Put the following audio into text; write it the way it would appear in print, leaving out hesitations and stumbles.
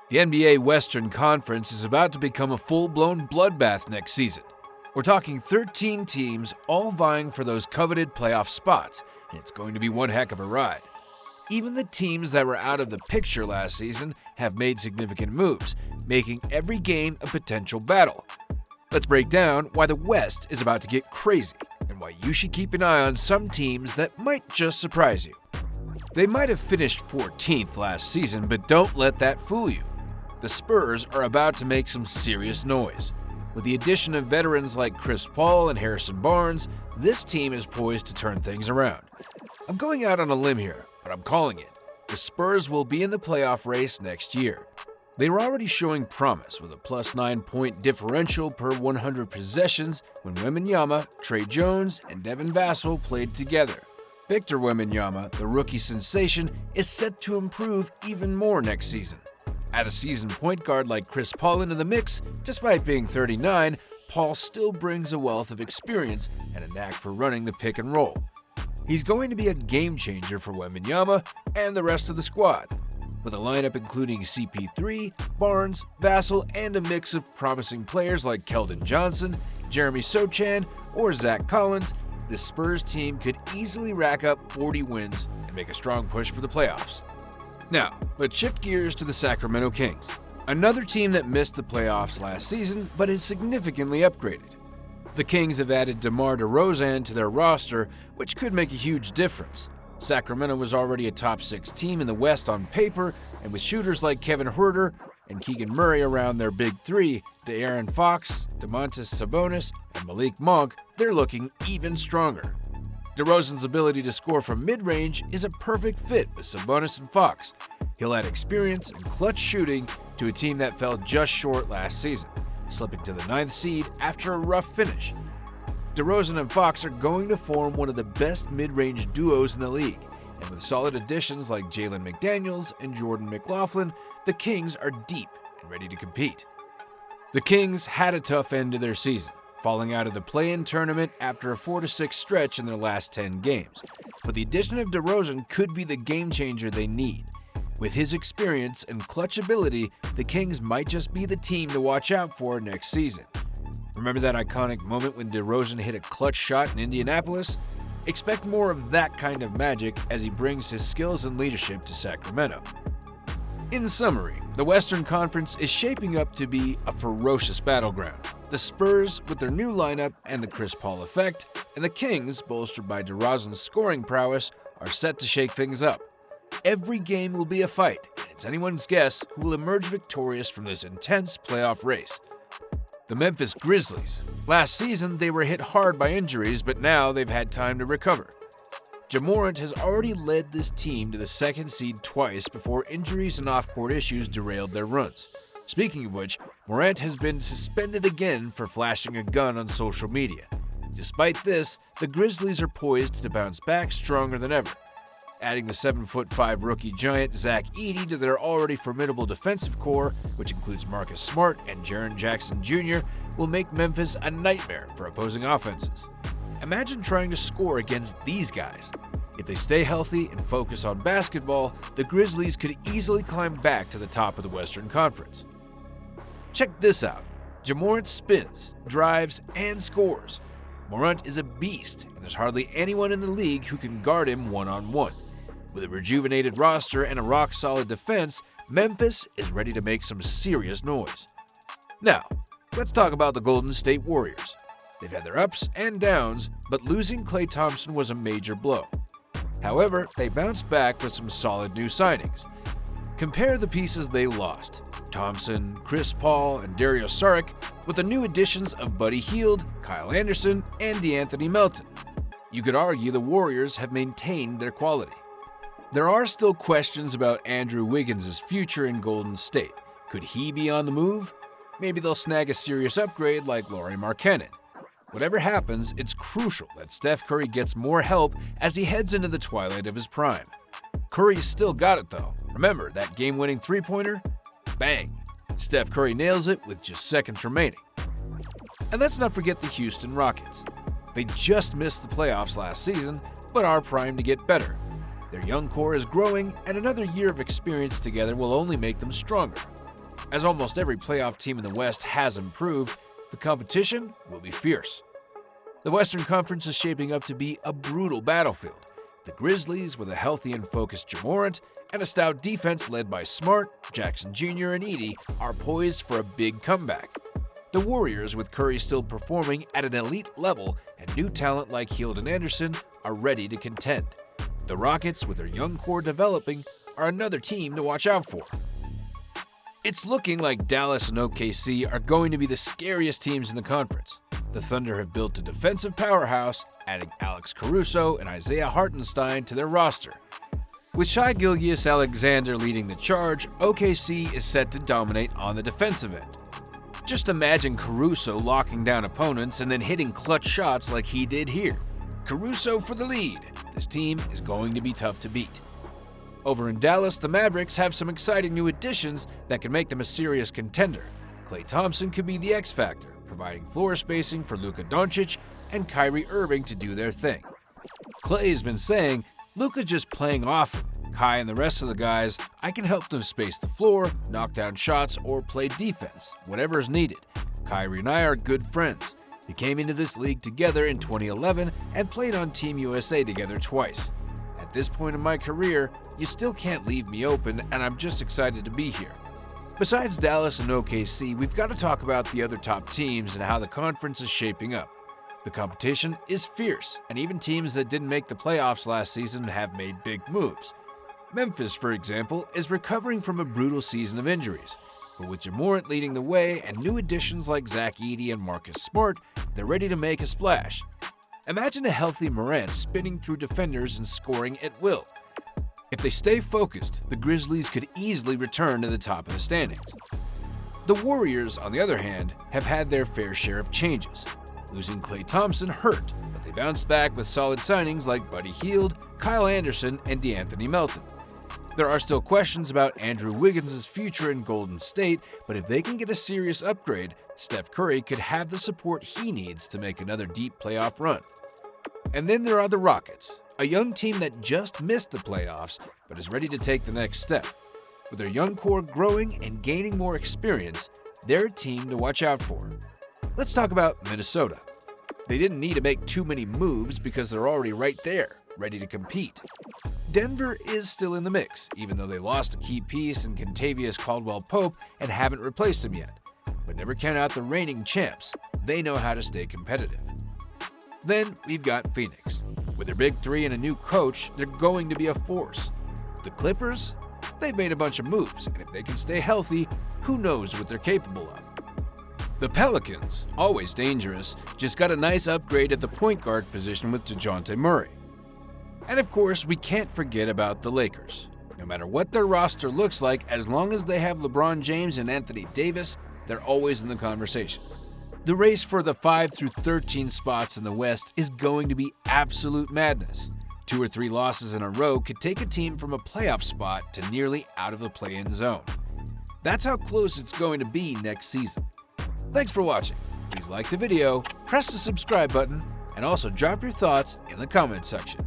The NBA Western Conference is about to become a full-blown bloodbath next season. We're talking 13 teams all vying for those coveted playoff spots, and it's going to be one heck of a ride. Even the teams that were out of the picture last season have made significant moves, making every game a potential battle. Let's break down why the West is about to get crazy, and why you should keep an eye on some teams that might just surprise you. They might have finished 14th last season, but don't let that fool you. The Spurs are about to make some serious noise. With the addition of veterans like Chris Paul and Harrison Barnes, this team is poised to turn things around. I'm going out on a limb here, but I'm calling it. The Spurs will be in the playoff race next year. They were already showing promise with a plus 9-point differential per 100 possessions when Wembanyama, Trey Jones, and Devin Vassell played together. Victor Wembanyama, the rookie sensation, is set to improve even more next season. Add a seasoned point guard like Chris Paul into the mix. Despite being 39, Paul still brings a wealth of experience and a knack for running the pick and roll. He's going to be a game changer for Wembanyama and the rest of the squad. With a lineup including CP3, Barnes, Vassell, and a mix of promising players like Keldon Johnson, Jeremy Sochan, or Zach Collins, the Spurs team could easily rack up 40 wins and make a strong push for the playoffs. Now, let's shift gears to the Sacramento Kings, another team that missed the playoffs last season but is significantly upgraded. The Kings have added DeMar DeRozan to their roster, which could make a huge difference. Sacramento was already a top 6 team in the West on paper, and with shooters like Kevin Huerter and Keegan Murray around their big three, De'Aaron Fox, Domantas Sabonis, and Malik Monk, they're looking even stronger. DeRozan's ability to score from mid-range is a perfect fit with Sabonis and Fox. He'll add experience and clutch shooting to a team that fell just short last season, slipping to the 9th seed after a rough finish. DeRozan and Fox are going to form one of the best mid-range duos in the league, and with solid additions like Jalen McDaniels and Jordan McLaughlin, the Kings are deep and ready to compete. The Kings had a tough end to their season, falling out of the play-in tournament after a 4-6 stretch in their last 10 games. But the addition of DeRozan could be the game changer they need. With his experience and clutch ability, the Kings might just be the team to watch out for next season. Remember that iconic moment when DeRozan hit a clutch shot in Indianapolis? Expect more of that kind of magic as he brings his skills and leadership to Sacramento. In summary, the Western Conference is shaping up to be a ferocious battleground. The Spurs, with their new lineup and the Chris Paul effect, and the Kings, bolstered by DeRozan's scoring prowess, are set to shake things up. Every game will be a fight, and it's anyone's guess who will emerge victorious from this intense playoff race. The Memphis Grizzlies. Last season, they were hit hard by injuries, but now they've had time to recover. Ja Morant has already led this team to the 2nd seed twice before injuries and off-court issues derailed their runs. Speaking of which, Morant has been suspended again for flashing a gun on social media. Despite this, the Grizzlies are poised to bounce back stronger than ever. Adding the 7'5" rookie giant Zach Edey to their already formidable defensive core, which includes Marcus Smart and Jaren Jackson Jr., will make Memphis a nightmare for opposing offenses. Imagine trying to score against these guys. If they stay healthy and focus on basketball, the Grizzlies could easily climb back to the top of the Western Conference. Check this out. Ja Morant spins, drives, and scores. Morant is a beast, and there's hardly anyone in the league who can guard him one-on-one. With a rejuvenated roster and a rock-solid defense, Memphis is ready to make some serious noise. Now, let's talk about the Golden State Warriors. They've had their ups and downs, but losing Klay Thompson was a major blow. However, they bounced back with some solid new signings. Compare the pieces they lost: Thompson, Chris Paul, and Dario Saric, with the new additions of Buddy Hield, Kyle Anderson, and DeAnthony Melton. You could argue the Warriors have maintained their quality. There are still questions about Andrew Wiggins' future in Golden State. Could he be on the move? Maybe they'll snag a serious upgrade like Lauri Markkanen. Whatever happens, it's crucial that Steph Curry gets more help as he heads into the twilight of his prime. Curry's still got it though. Remember that game-winning three-pointer? Bang! Steph Curry nails it with just seconds remaining. And let's not forget the Houston Rockets. They just missed the playoffs last season, but are primed to get better. Their young core is growing, and another year of experience together will only make them stronger. As almost every playoff team in the West has improved, the competition will be fierce. The Western Conference is shaping up to be a brutal battlefield. The Grizzlies, with a healthy and focused Jamorant and a stout defense led by Smart, Jackson Jr., and Edey, are poised for a big comeback. The Warriors, with Curry still performing at an elite level and new talent like Hield and Anderson, are ready to contend. The Rockets, with their young core developing, are another team to watch out for. It's looking like Dallas and OKC are going to be the scariest teams in the conference. The Thunder have built a defensive powerhouse, adding Alex Caruso and Isaiah Hartenstein to their roster. With Shai Gilgeous-Alexander leading the charge, OKC is set to dominate on the defensive end. Just imagine Caruso locking down opponents and then hitting clutch shots like he did here. Caruso for the lead. This team is going to be tough to beat. Over in Dallas, the Mavericks have some exciting new additions that can make them a serious contender. Klay Thompson could be the X factor, providing floor spacing for Luka Doncic and Kyrie Irving to do their thing. Klay has been saying, "Luka's just playing off Kai and the rest of the guys. I can help them space the floor, knock down shots, or play defense, whatever is needed. Kyrie and I are good friends. We came into this league together in 2011 and played on Team USA together twice. At this point in my career, you still can't leave me open, and I'm just excited to be here." Besides Dallas and OKC, we've got to talk about the other top teams and how the conference is shaping up. The competition is fierce, and even teams that didn't make the playoffs last season have made big moves. Memphis, for example, is recovering from a brutal season of injuries, but with Jamorant leading the way and new additions like Zach Edey and Marcus Smart, they're ready to make a splash. Imagine a healthy Morant spinning through defenders and scoring at will. If they stay focused, the Grizzlies could easily return to the top of the standings. The Warriors, on the other hand, have had their fair share of changes. Losing Klay Thompson hurt, but they bounced back with solid signings like Buddy Hield, Kyle Anderson, and DeAnthony Melton. There are still questions about Andrew Wiggins' future in Golden State, but if they can get a serious upgrade, Steph Curry could have the support he needs to make another deep playoff run. And then there are the Rockets, a young team that just missed the playoffs but is ready to take the next step. With their young core growing and gaining more experience, they're a team to watch out for. Let's talk about Minnesota. They didn't need to make too many moves because they're already right there, ready to compete. Denver is still in the mix, even though they lost a key piece in Kentavious Caldwell-Pope and haven't replaced him yet. But never count out the reigning champs. They know how to stay competitive. Then we've got Phoenix. With their big three and a new coach, they're going to be a force. The Clippers? They've made a bunch of moves, and if they can stay healthy, who knows what they're capable of. The Pelicans, always dangerous, just got a nice upgrade at the point guard position with DeJounte Murray. And of course, we can't forget about the Lakers. No matter what their roster looks like, as long as they have LeBron James and Anthony Davis, they're always in the conversation. The race for the 5 through 13 spots in the West is going to be absolute madness. 2 or 3 losses in a row could take a team from a playoff spot to nearly out of the play-in zone. That's how close it's going to be next season. Thanks for watching. Please like the video, press the subscribe button, and also drop your thoughts in the comment section.